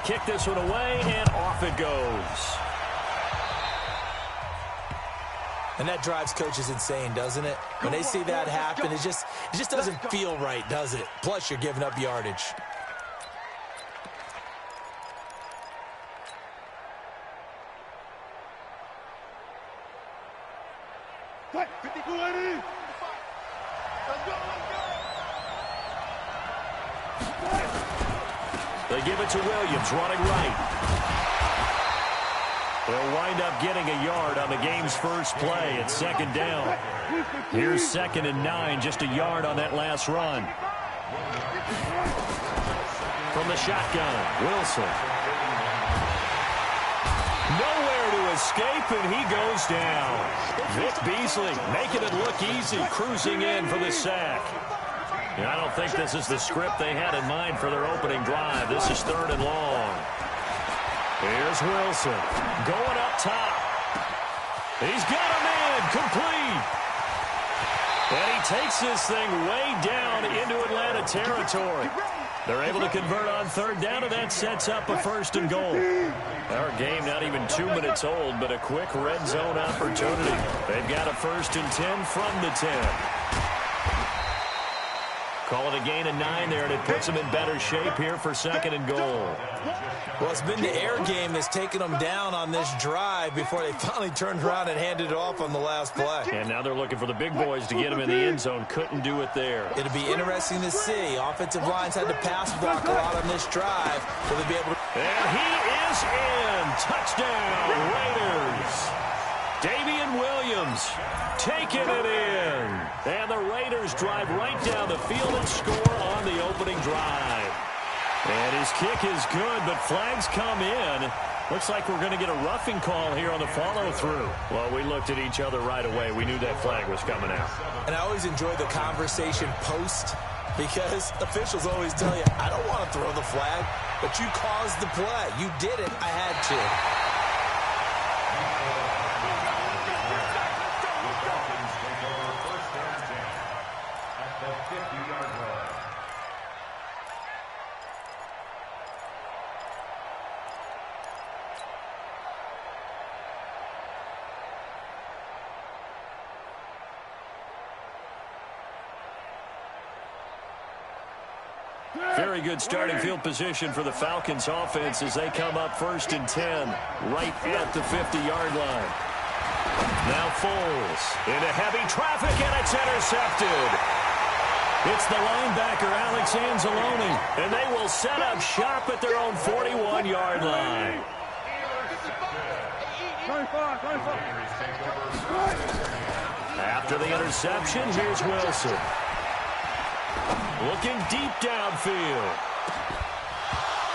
kick this one away, and off it goes. And that drives coaches insane, doesn't it? When they see that happen, it just doesn't feel right, does it? Plus, you're giving up yardage. They give it to Williams, running right. They'll wind up getting a yard on the game's first play at second down. Here's 2nd and 9, just a yard on that last run. From the shotgun, Wilson. Nowhere to escape, and he goes down. Vic Beasley making it look easy, cruising in for the sack. And I don't think this is the script they had in mind for their opening drive. This is 3rd and long. Here's Wilson going up top. He's got a man complete. And he takes this thing way down into Atlanta territory. They're able to convert on 3rd down, and that sets up a 1st and goal. Our game not even 2 minutes old, but a quick red zone opportunity. They've got a 1st and 10 from the 10. Call it a gain of 9 there, and it puts them in better shape here for 2nd and goal. Well, it's been the air game that's taken them down on this drive before they finally turned around and handed it off on the last play. And now they're looking for the big boys to get them in the end zone. Couldn't do it there. It'll be interesting to see. Offensive lines had to pass block a lot on this drive. Will they be able to... And he is in. Touchdown, Raiders. Damian Williams taking it in. And the Raiders drive right down the field and score on the opening drive. And his kick is good, but flags come in. Looks like we're going to get a roughing call here on the follow-through. Well, we looked at each other right away. We knew that flag was coming out. And I always enjoy the conversation post, because officials always tell you, I don't want to throw the flag, but you caused the play. You did it. I had to. Very good starting field position for the Falcons offense as they come up 1st and 10 right at the 50-yard line. Now Foles into heavy traffic, and it's intercepted. It's the linebacker, Alex Anzalone, and they will set up shop at their own 41-yard line. After the interception, here's Wilson. Looking deep downfield.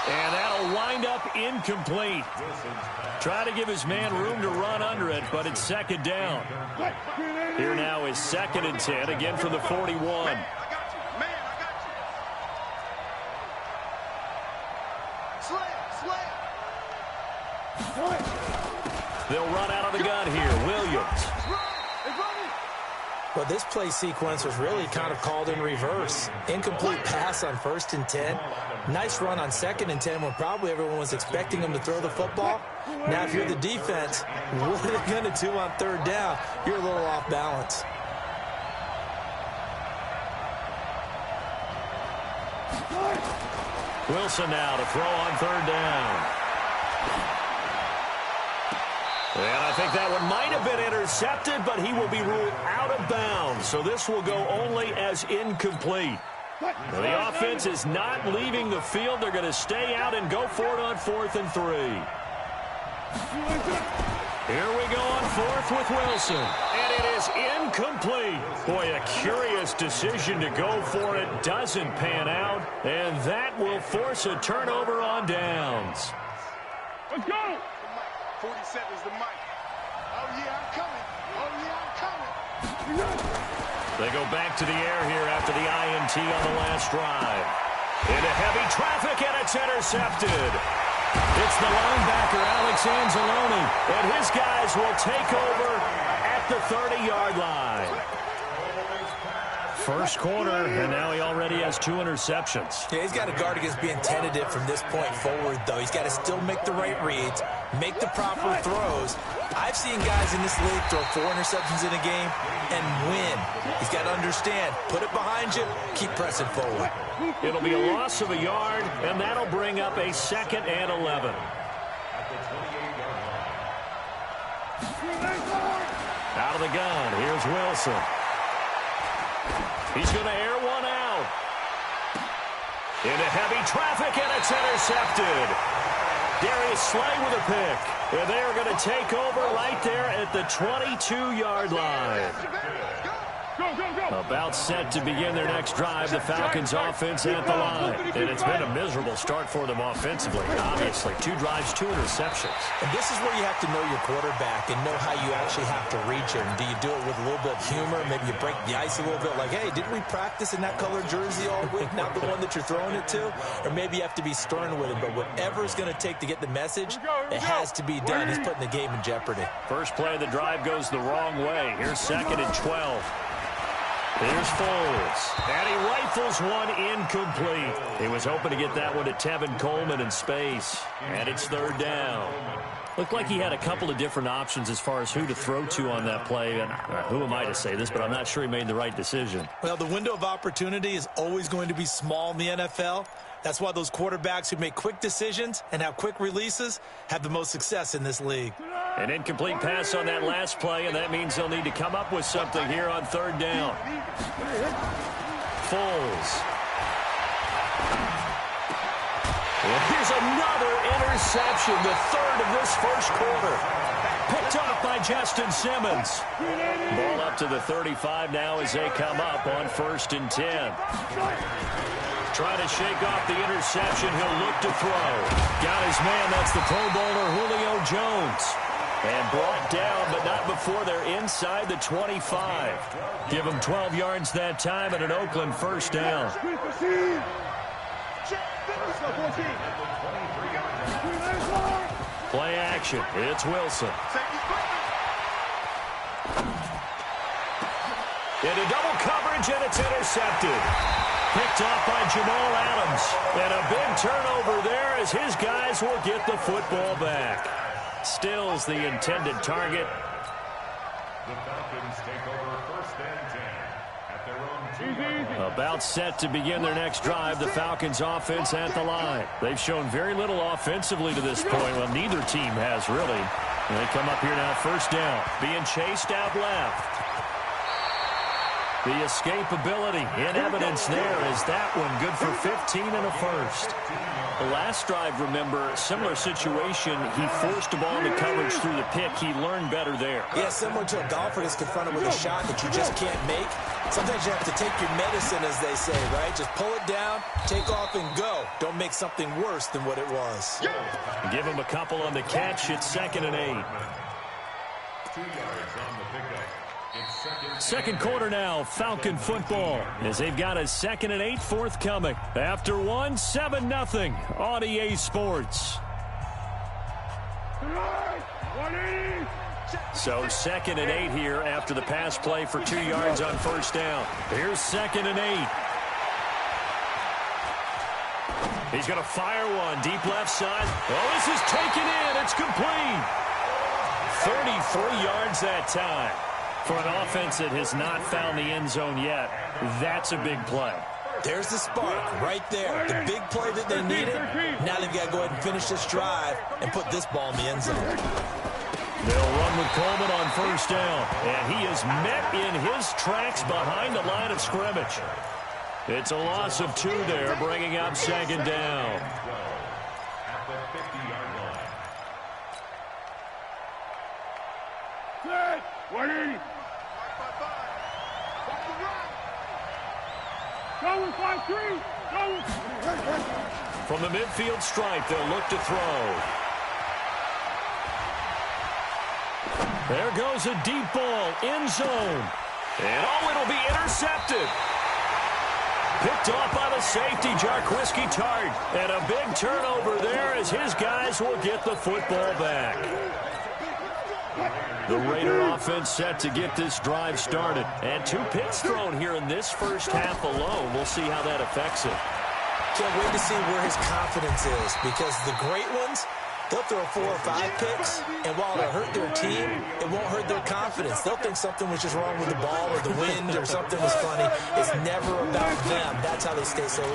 And that'll wind up incomplete. Try to give his man room to run under it, but it's 2nd down. Here now is 2nd and 10, again from the 41. They'll run out of the gun here. Williams. But this play sequence was really kind of called in reverse. Incomplete pass on 1st and 10. Nice run on 2nd and 10 when probably everyone was expecting him to throw the football. Now, if you're the defense, what are they going to do on 3rd down? You're a little off balance. Wilson now to throw on 3rd down. And I think that one might have been intercepted, but he will be ruled out of bounds. So this will go only as incomplete. Well, the offense is not leaving the field. They're going to stay out and go for it on 4th and 3. Here we go on 4th with Wilson. And it is incomplete. Boy, a curious decision to go for it. Doesn't pan out. And that will force a turnover on downs. Let's go! 47 is the mic. Oh, yeah, I'm coming. Oh, yeah, I'm coming. They go back to the air here after the INT on the last drive. Into heavy traffic, and it's intercepted. It's the linebacker, Alex Anzalone, and his guys will take over at the 30-yard line. First quarter, and now he already has 2 interceptions. Yeah, he's got to guard against being tentative from this point forward, though. He's got to still make the right reads, make the proper throws. I've seen guys in this league throw 4 interceptions in a game and win. He's got to understand, put it behind you, keep pressing forward. It'll be a loss of a yard, and that'll bring up a 2nd and 11. Out of the gun, here's Wilson. He's going to air one out. Into heavy traffic, and it's intercepted. Darius Slay with a pick. And they are going to take over right there at the 22-yard line. About set to begin their next drive, the Falcons offense at the line. And it's been a miserable start for them offensively. Obviously, 2 drives, 2 interceptions. And this is where you have to know your quarterback and know how you actually have to reach him. Do you do it with a little bit of humor? Maybe you break the ice a little bit like, hey, didn't we practice in that color jersey all week, not the one that you're throwing it to? Or maybe you have to be stern with him. But whatever it's going to take to get the message, it has to be done. He's putting the game in jeopardy. First play of the drive goes the wrong way. Here's 2nd and 12. Here's Foles, and he rifles one incomplete. He was hoping to get that one to Tevin Coleman in space, and it's 3rd down. Looked like he had a couple of different options as far as who to throw to on that play, and who am I to say this, but I'm not sure he made the right decision. Well, the window of opportunity is always going to be small in the NFL. That's why those quarterbacks who make quick decisions and have quick releases have the most success in this league. An incomplete pass on that last play, and that means they'll need to come up with something here on 3rd down. Foles. And here's another interception, the 3rd of this first quarter. Picked up by Justin Simmons. Ball up to the 35 now as they come up on 1st and 10. Trying to shake off the interception. He'll look to throw. Got his man. That's the Pro Bowler Julio Jones. And brought down, but not before they're inside the 25. Give him 12 yards that time and an Oakland 1st down. Play action. It's Wilson. Into double coverage, and it's intercepted. Picked off by Jamal Adams. And a big turnover there as his guys will get the football back. Stills the intended target. The Falcons take over 1st and 10 at their own 2-yard. About set to begin their next drive, the Falcons offense at the line. They've shown very little offensively to this point. Well, neither team has really. And they come up here now, 1st down. Being chased out left. The escapability in evidence there is that one good for 15 and a 1st. The last drive, remember, similar situation. He forced a ball into coverage through the pick. He learned better there. Yeah, similar to a golfer that's confronted with a shot that you just can't make. Sometimes you have to take your medicine, as they say, right? Just pull it down, take off, and go. Don't make something worse than what it was. Give him a couple on the catch. It's 2nd and 8. 2 yards on the pickup. Second quarter now, Falcon football, as they've got a 2nd and 8 forthcoming. After 7-0 on EA Sports. So 2nd and 8 here after the pass play for 2 yards on 1st down. Here's 2nd and 8. He's going to fire one deep left side. Oh, this is taken in. It's complete. 33 yards that time. For an offense that has not found the end zone yet, that's a big play. There's the spark right there. The big play that they needed. Now they've got to go ahead and finish this drive and put this ball in the end zone. They'll run with Coleman on 1st down, and he is met in his tracks behind the line of scrimmage. It's a loss of 2 there, bringing up 2nd down. At the 50-yard line. Set. 180. Going 5-3. Going. From the midfield stripe, they'll look to throw. There goes a deep ball, end zone. And it'll be intercepted. Picked off by the safety, Jarquiski Tart. And a big turnover there as his guys will get the football back. The Raider offense set to get this drive started. And 2 picks thrown here in this first half alone. We'll see how that affects it. Can't wait to see where his confidence is, because the great ones, they'll throw 4 or 5 picks, and while it'll hurt their team, it won't hurt their confidence. They'll think something was just wrong with the ball or the wind or something was funny. It's never about them. That's how they stay so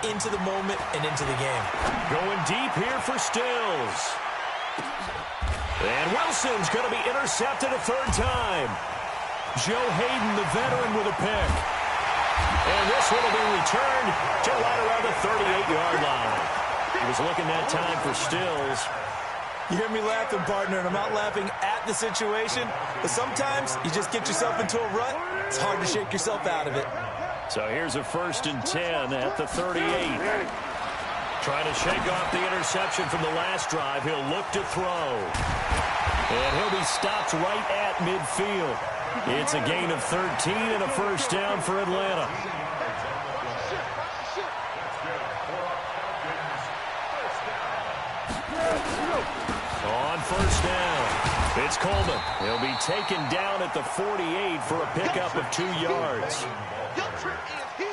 into the moment and into the game. Going deep here for Stills. And Wilson's going to be intercepted a 3rd time. Joe Hayden, the veteran, with a pick. And this one will be returned to right around the 38-yard line. He was looking that time for Stills. You hear me laughing, partner, and I'm not laughing at the situation, but sometimes you just get yourself into a rut. It's hard to shake yourself out of it. So here's a 1st and 10 at the 38. Trying to shake off the interception from the last drive. He'll look to throw. And he'll be stopped right at midfield. It's a gain of 13 and a 1st down for Atlanta. On 1st down, it's Coleman. He'll be taken down at the 48 for a pickup of 2 yards.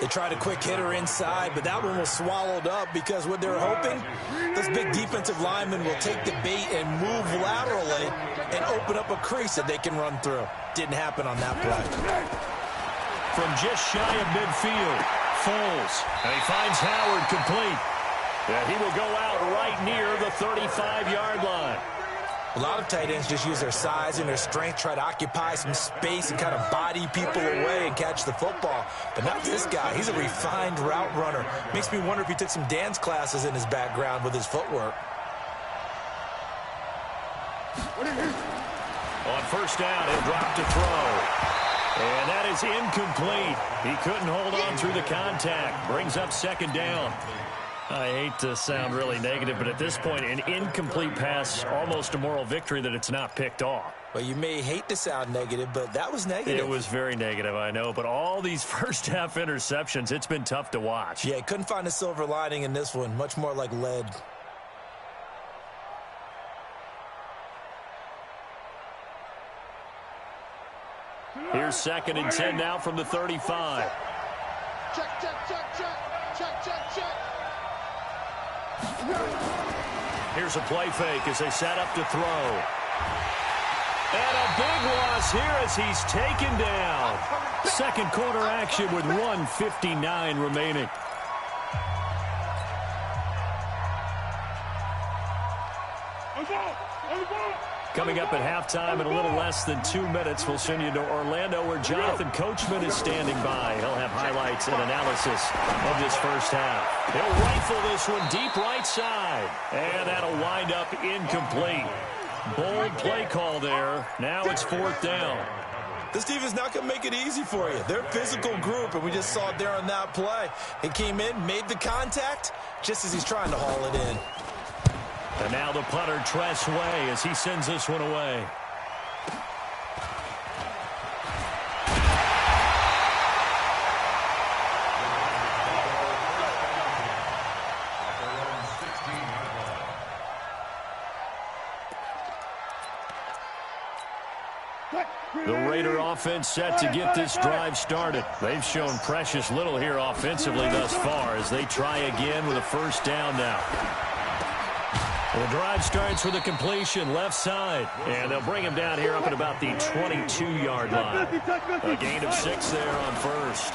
They tried a quick hitter inside, but that one was swallowed up because what they're hoping, those big defensive linemen will take the bait and move laterally and open up a crease that they can run through. Didn't happen on that play. From just shy of midfield, Foles, and he finds Howard complete. Yeah, he will go out right near the 35-yard line. A lot of tight ends just use their size and their strength, try to occupy some space and kind of body people away and catch the football. But not this guy. He's a refined route runner. Makes me wonder if he took some dance classes in his background with his footwork. On 1st down, he'll drop to throw. And that is incomplete. He couldn't hold on through the contact. Brings up 2nd down. I hate to sound really negative, but at this point, an incomplete pass, almost a moral victory that it's not picked off. Well, you may hate to sound negative, but that was negative. It was very negative, I know, but all these first-half interceptions, it's been tough to watch. Yeah, couldn't find a silver lining in this one, much more like lead. Here's 2nd and 10 now from the 35. Check, check, check, check, check, check, check. Here's a play fake as they set up to throw. And a big loss here as he's taken down. 2nd quarter action with 1:59 remaining. Coming up at halftime in a little less than 2 minutes, we'll send you to Orlando where Jonathan Coachman is standing by. He'll have highlights and analysis of this first half. He'll rifle this one deep right side. And that'll wind up incomplete. Bold play call there. Now it's 4th down. This defense not going to make it easy for you. They're a physical group, and we just saw it there on that play. He came in, made the contact, just as he's trying to haul it in. And now the punter, Tress Way, as he sends this one away. The Raider offense set to get this drive started. They've shown precious little here offensively thus far as they try again with a 1st down now. The drive starts with a completion left side, and they'll bring him down here up at about the 22-yard line. A gain of 6 there on 1st.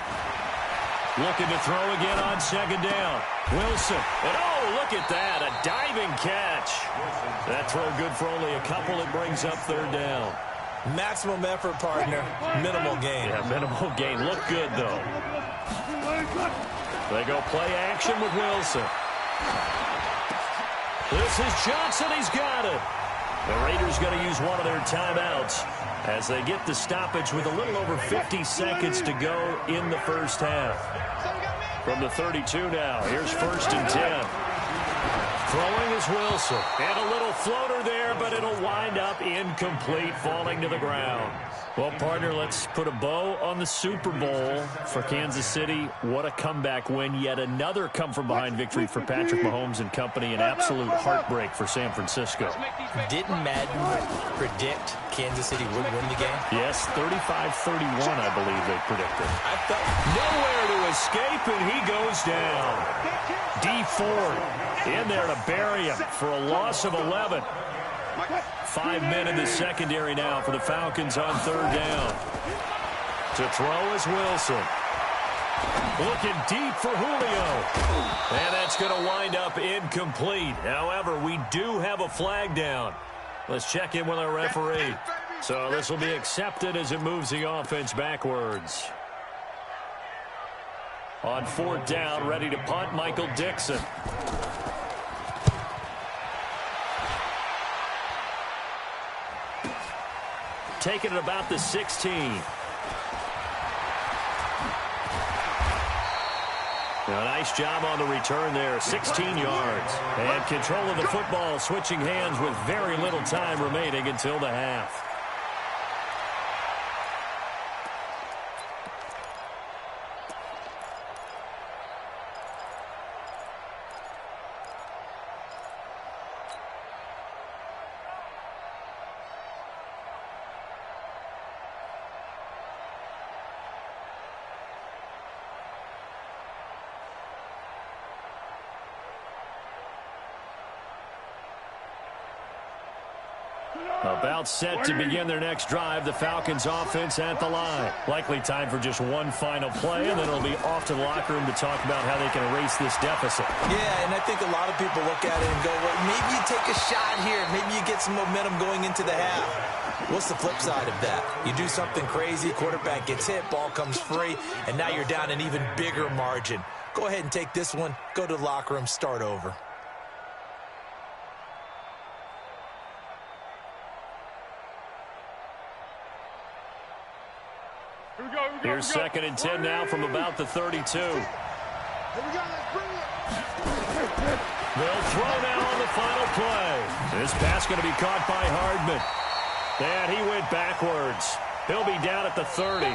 Looking to throw again on 2nd down. Wilson, and oh, look at that, a diving catch. That throw good for only a couple. It brings up 3rd down. Maximum effort, partner. Minimal gain. Yeah, minimal gain. Look good, though. They go play action with Wilson. This is Johnson. He's got it. The Raiders going to use one of their timeouts as they get the stoppage with a little over 50 seconds to go in the first half. From the 32 now, here's 1st and 10. Throwing is Wilson. And a little floater there, but it'll wind up incomplete, falling to the ground. Well, partner, let's put a bow on the Super Bowl for Kansas City. What a comeback win. Yet another come-from-behind victory for Patrick Mahomes and company. An absolute heartbreak for San Francisco. Didn't Madden predict Kansas City would win the game? Yes, 35-31, I believe they predicted. I felt nowhere to escape, and he goes down. D Ford in there to bury him for a loss of 11. 5 men in the secondary now for the Falcons on third down. To throw is Wilson. Looking deep for Julio. And that's going to wind up incomplete. However, we do have a flag down. Let's check in with our referee. So this will be accepted as it moves the offense backwards. On fourth down, ready to punt, Michael Dixon. Taking it about the 16. A nice job on the return there, 16 yards. And control of the football, switching hands with very little time remaining until the half. About set to begin their next drive. The Falcons offense at the line. Likely time for just one final play, and then it'll be off to the locker room to talk about how they can erase this deficit. Yeah, and I think a lot of people look at it and go, well, maybe you take a shot here. Maybe you get some momentum going into the half. What's the flip side of that? You do something crazy, quarterback gets hit, ball comes free, and now you're down an even bigger margin. Go ahead and take this one, go to the locker room, start over. Here's second and 10 now from about the 32. Here we go, let's bring it. They'll throw now on the final play. This pass going to be caught by Hardman. And he went backwards. He'll be down at the 30.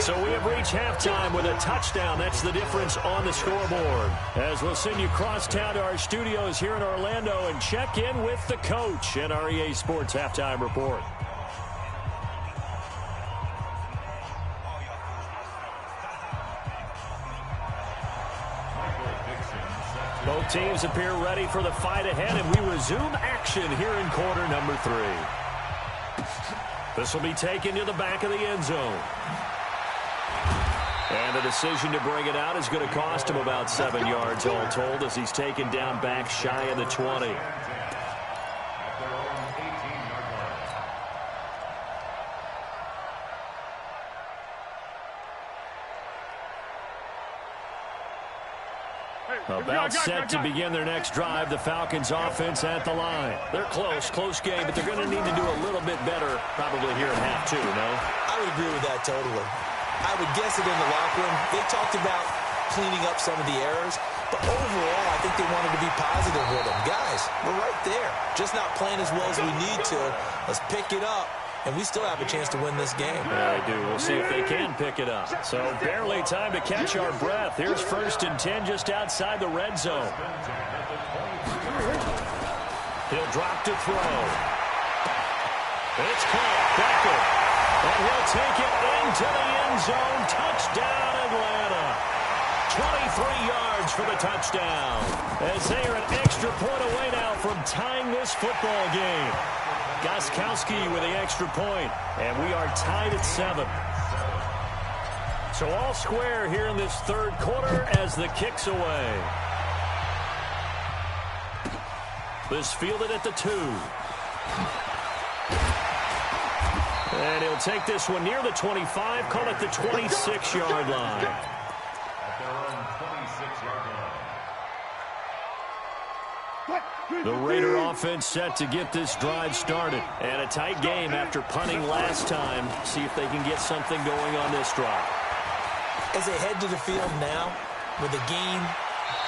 So we have reached halftime with a touchdown. That's the difference on the scoreboard. As we'll send you crosstown to our studios here in Orlando and check in with the coach in our EA Sports Halftime Report. Both teams appear ready for the fight ahead, and we resume action here in quarter number 3. This will be taken to the back of the end zone. And the decision to bring it out is going to cost him about 7 yards all told as he's taken down back shy of the 20. About set to begin their next drive. The Falcons offense at the line. They're close game, but they're going to need to do a little bit better probably here in half 2, no? I would agree with that totally. I would guess it in the locker room. They talked about cleaning up some of the errors, but overall, I think they wanted to be positive with them. Guys, we're right there. Just not playing as well as we need to. Let's pick it up. And we still have a chance to win this game. Yeah, they do. We'll see if they can pick it up. So barely time to catch our breath. Here's first and 10 just outside the red zone. He'll drop to throw. It's caught. Becker. And he'll take it into the end zone. Touchdown, Atlanta. 23 yards for the touchdown. As they are an extra point away now from tying this football game. Gostkowski with the extra point, and we are tied at 7. So all square here in this third quarter as the kick's away. This fielded at the 2. And he'll take this one near the 25, call it the 26-yard line. At their own 26-yard line. The Raider offense set to get this drive started. And a tight game after punting last time. See if they can get something going on this drive. As they head to the field now, with the game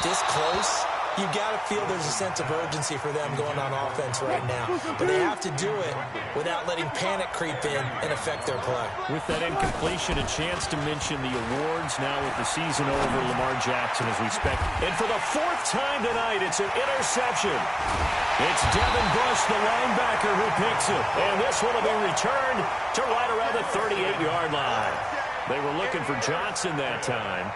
this close, You got to feel there's a sense of urgency for them going on offense right now. But they have to do it without letting panic creep in and affect their play. With that incompletion, a chance to mention the awards now with the season over. Lamar Jackson, as we expect. And for the 4th time tonight, it's an interception. It's Devin Bush, the linebacker, who picks it. And this one will be returned to right around the 38-yard line. They were looking for Johnson that time.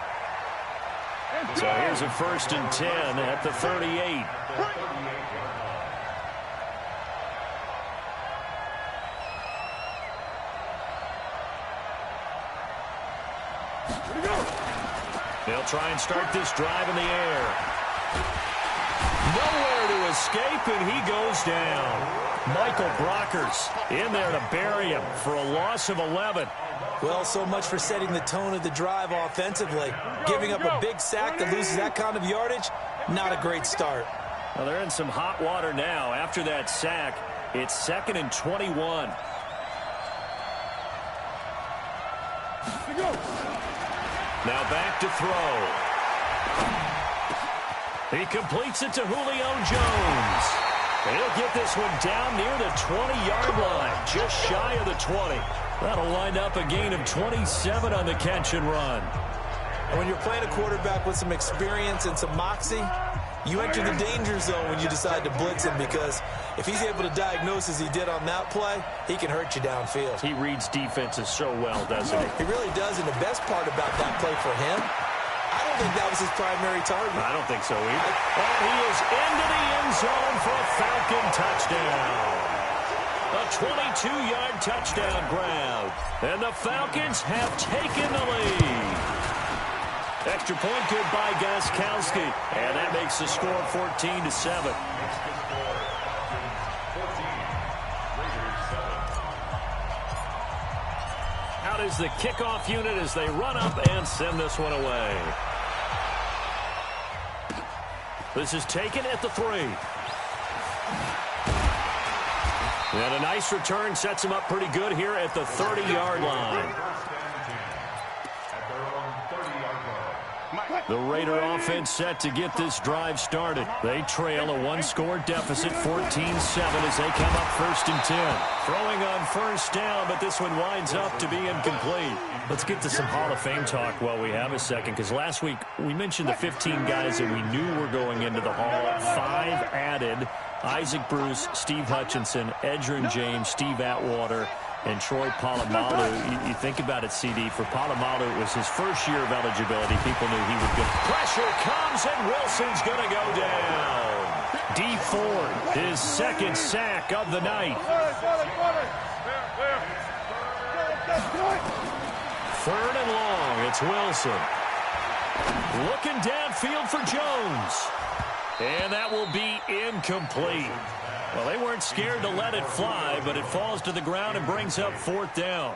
So here's a 1st and 10 at the 38. They'll try and start this drive in the air. Nowhere to escape, and he goes down. Michael Brockers in there to bury him for a loss of 11. Well, so much for setting the tone of the drive offensively. Giving up a big sack that loses that kind of yardage, not a great start. Well, they're in some hot water now. After that sack, it's 2nd and 21. Now back to throw. He completes it to Julio Jones. He'll get this one down near the 20-yard line, just shy of the 20. That'll wind up a gain of 27 on the catch and run. And when you're playing a quarterback with some experience and some moxie, you enter the danger zone when you decide to blitz him, because if he's able to diagnose as he did on that play, he can hurt you downfield. He reads defenses so well, doesn't he? He really does, and the best part about that play for him, I don't think that was his primary target. I don't think so either. And he is into the end zone for a Falcon touchdown. A 22-yard touchdown grab. And the Falcons have taken the lead. Extra point good by Gostkowski. And that makes the score 14-7. Out is the kickoff unit as they run up and send this one away. This is taken at the 3. And a nice return sets him up pretty good here at the 30-yard line. The Raider offense set to get this drive started. They trail a one-score deficit, 14-7, as they come up 1st and 10. Throwing on 1st down, but this one winds up to be incomplete. Let's get to some Hall of Fame talk while we have a second, because last week we mentioned the 15 guys that we knew were going into the Hall. 5 added: Isaac Bruce, Steve Hutchinson, Edgerrin James, Steve Atwater, and Troy Polamalu. You think about it, CD. For Polamalu, it was his first year of eligibility. People knew he would go. Pressure comes, and Wilson's going to go down. D. Ford, his 2nd sack of the night. 3rd and long. It's Wilson. Looking downfield for Jones. And that will be incomplete. Well, they weren't scared to let it fly, but it falls to the ground and brings up 4th down.